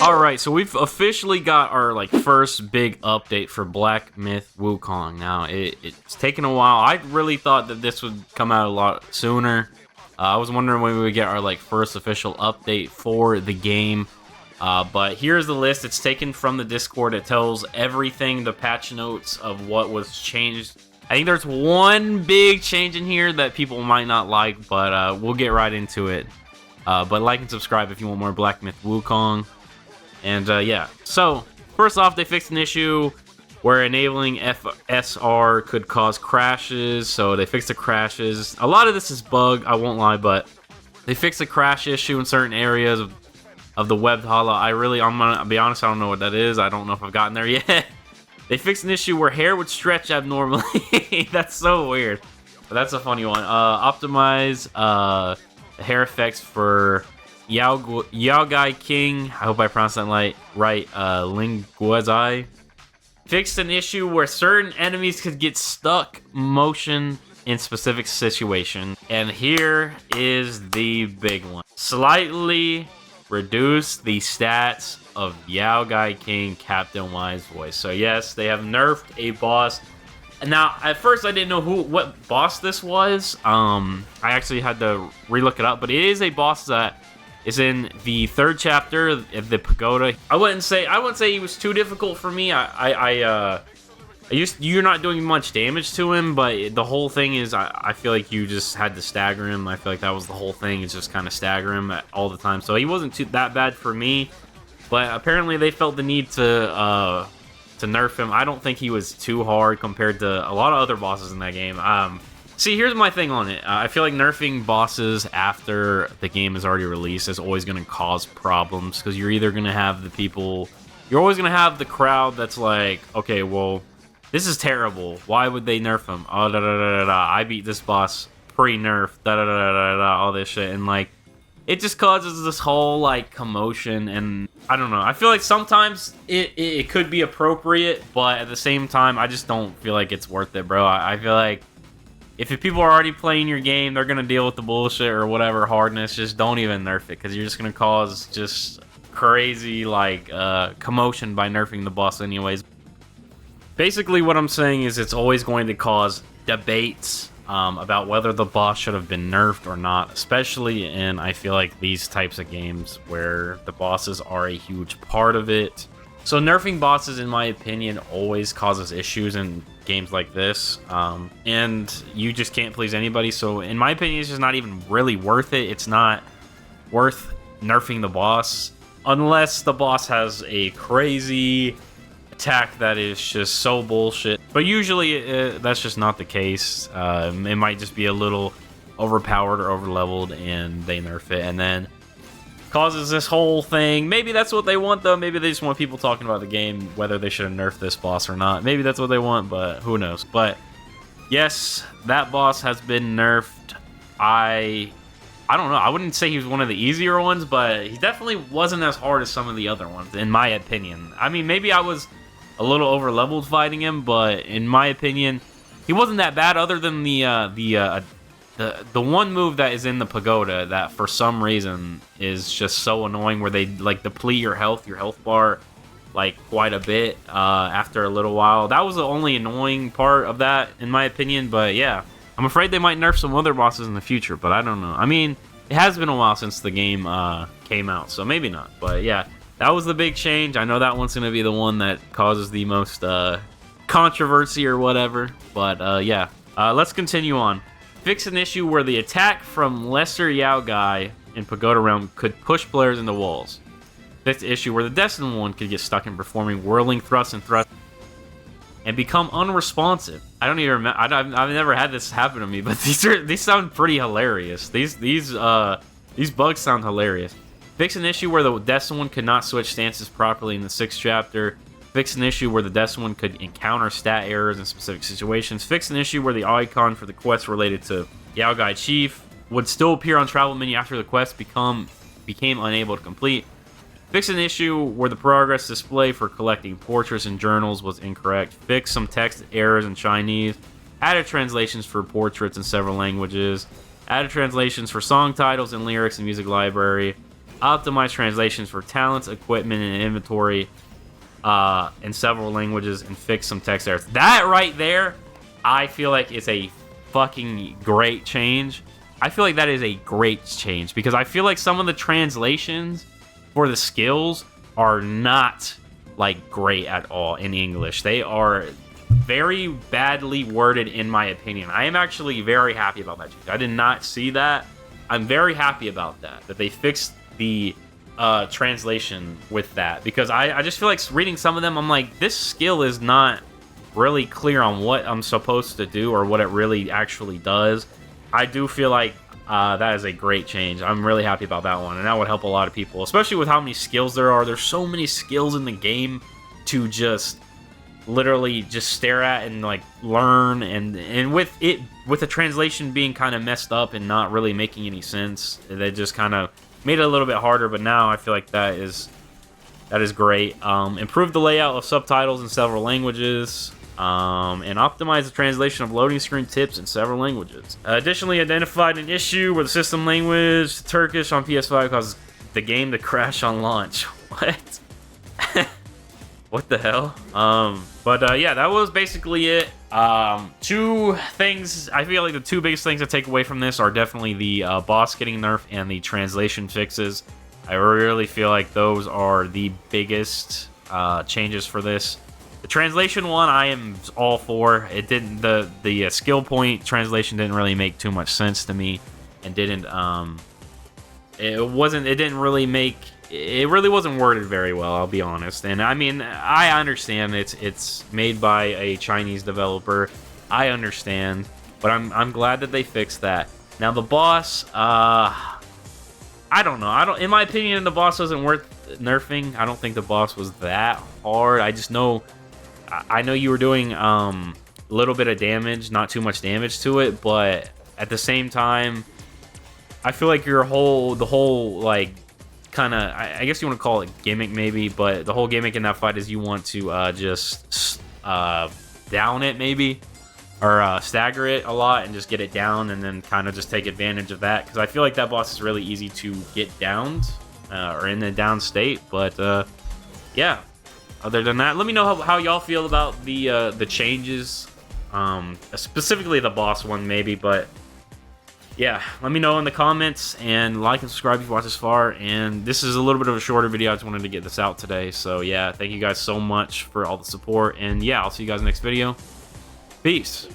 Alright, so we've officially got our like first big update for Black Myth Wukong. Now, it's taken a while. I really thought that this would come out a lot sooner. I was wondering when we would get our like first official update for the game. But here's the list. It's taken from the Discord. It tells everything, the patch notes of what was changed. I think there's one big change in here that people might not like, but we'll get right into it. But like and subscribe if you want more Black Myth Wukong. And yeah, so first off, they fixed an issue where enabling FSR could cause crashes. So they fixed the crashes. A lot of this is bug, I won't lie, but they fixed the crash issue in certain areas of the webbed hollow. I'm gonna be honest, I don't know what that is. I don't know if I've gotten there yet. They fixed an issue where hair would stretch abnormally. That's so weird. But that's a funny one. Optimize hair effects for Yao Gai King. I hope I pronounced that right. Linguazai. Fixed an issue where certain enemies could get stuck motion in specific situations. And here is the big one. Slightly reduce the stats of Yao Gai King Captain Y's voice. So yes, they have nerfed a boss. Now, at first I didn't know what boss this was. I actually had to relook it up, but it is a boss that is in the 3rd chapter of the Pagoda. I wouldn't say he was too difficult for me. You're not doing much damage to him, but the whole thing is I feel like you just had to stagger him. I feel like that was the whole thing, is just kind of stagger him all the time. So he wasn't that bad for me, but apparently they felt the need to nerf him. I don't think he was too hard compared to a lot of other bosses in that game. See, here's my thing on it. I feel like nerfing bosses after the game is already released is always going to cause problems, because you're either going to have you're always going to have the crowd that's like, okay, well, this is terrible. Why would they nerf him? Oh, I beat this boss pre-nerf, all this shit. And, like, it just causes this whole, like, commotion. And I don't know. I feel like sometimes it could be appropriate, but at the same time, I just don't feel like it's worth it, bro. I feel like if people are already playing your game, they're going to deal with the bullshit or whatever hardness. Just don't even nerf it, because you're just going to cause just crazy, like, commotion by nerfing the boss anyways. Basically, what I'm saying is it's always going to cause debates about whether the boss should have been nerfed or not, especially in, I feel like, these types of games where the bosses are a huge part of it. So nerfing bosses, in my opinion, always causes issues in games like this, and you just can't please anybody. So in my opinion, it's just not even really worth it. It's not worth nerfing the boss unless the boss has a crazy attack that is just so bullshit. But usually that's just not the case. It might just be a little overpowered or overleveled, and they nerf it, and then causes this whole thing. Maybe that's what they want, though. Maybe they just want people talking about the game, whether they should have nerfed this boss or not. Maybe that's what they want, but who knows. But yes, that boss has been nerfed. I don't know. I wouldn't say he was one of the easier ones, but he definitely wasn't as hard as some of the other ones, in my opinion. I mean, maybe I was a little over-leveled fighting him, but in my opinion, he wasn't that bad, other than the one move that is in the Pagoda that for some reason is just so annoying, where they like deplete your health bar, like quite a bit after a little while. That was the only annoying part of that, in my opinion. But yeah, I'm afraid they might nerf some other bosses in the future, but I don't know. I mean, it has been a while since the game came out, so maybe not. But yeah, that was the big change. I know that one's going to be the one that causes the most controversy or whatever. But yeah, let's continue on. Fix an issue where the attack from Lesser Yao Gai in Pagoda Realm could push players into walls. Fix the issue where the Destined One could get stuck in performing whirling thrusts and become unresponsive. I don't even remember. I've never had this happen to me, but these sound pretty hilarious. These bugs sound hilarious. Fix an issue where the Destined One could not switch stances properly in the 6th chapter. Fix an issue where the Destined One could encounter stat errors in specific situations. Fix an issue where the icon for the quest related to Yao Gai Chief would still appear on travel menu after the quest became unable to complete. Fix an issue where the progress display for collecting portraits and journals was incorrect. Fix some text errors in Chinese. Added translations for portraits in several languages. Added translations for song titles and lyrics in music library. optimize translations for talents, equipment, and inventory in several languages, and fix some text errors. That right there, I feel like is a fucking great change. I feel like that is a great change because I feel like some of the translations for the skills are not like great at all in English. They are very badly worded in my opinion. I am actually very happy about that change. I did not see that. I'm very happy about that they fixed the translation with that, because I just feel like reading some of them, I'm like, this skill is not really clear on what I'm supposed to do or what it really actually does. I do feel like that is a great change. I'm really happy about that one, and that would help a lot of people, especially with how many skills there are. There's so many skills in the game to just literally just stare at and like learn, and with the translation being kind of messed up and not really making any sense, they just kind of made it a little bit harder. But now I feel like that is great. Improve the layout of subtitles in several languages, and optimize the translation of loading screen tips in several languages. Additionally, identified an issue where the system language Turkish on PS5 caused the game to crash on launch. What? What the hell? Yeah, that was basically it. Two things, I feel like the two biggest things to take away from this are definitely the boss getting nerfed and the translation fixes. I really feel like those are the biggest changes for this. The translation one, I am all for. It didn't, the skill point translation didn't really make too much sense to me, and didn't it really wasn't worded very well, I'll be honest. And I mean, I understand it's made by a Chinese developer. I understand, but I'm glad that they fixed that. Now the boss, I don't know. In my opinion, the boss wasn't worth nerfing. I don't think the boss was that hard. I just know, I know you were doing a little bit of damage, not too much damage to it, but at the same time, I feel like the whole like kind of, I guess you want to call it gimmick maybe, but the whole gimmick in that fight is you want to just down it maybe, or stagger it a lot and just get it down, and then kind of just take advantage of that, because I feel like that boss is really easy to get downed or in the down state. But yeah, other than that, let me know how y'all feel about the changes, specifically the boss one maybe. But yeah, let me know in the comments, and like and subscribe if you watch this far. And this is a little bit of a shorter video. I just wanted to get this out today. So yeah, thank you guys so much for all the support, and yeah, I'll see you guys next video. Peace.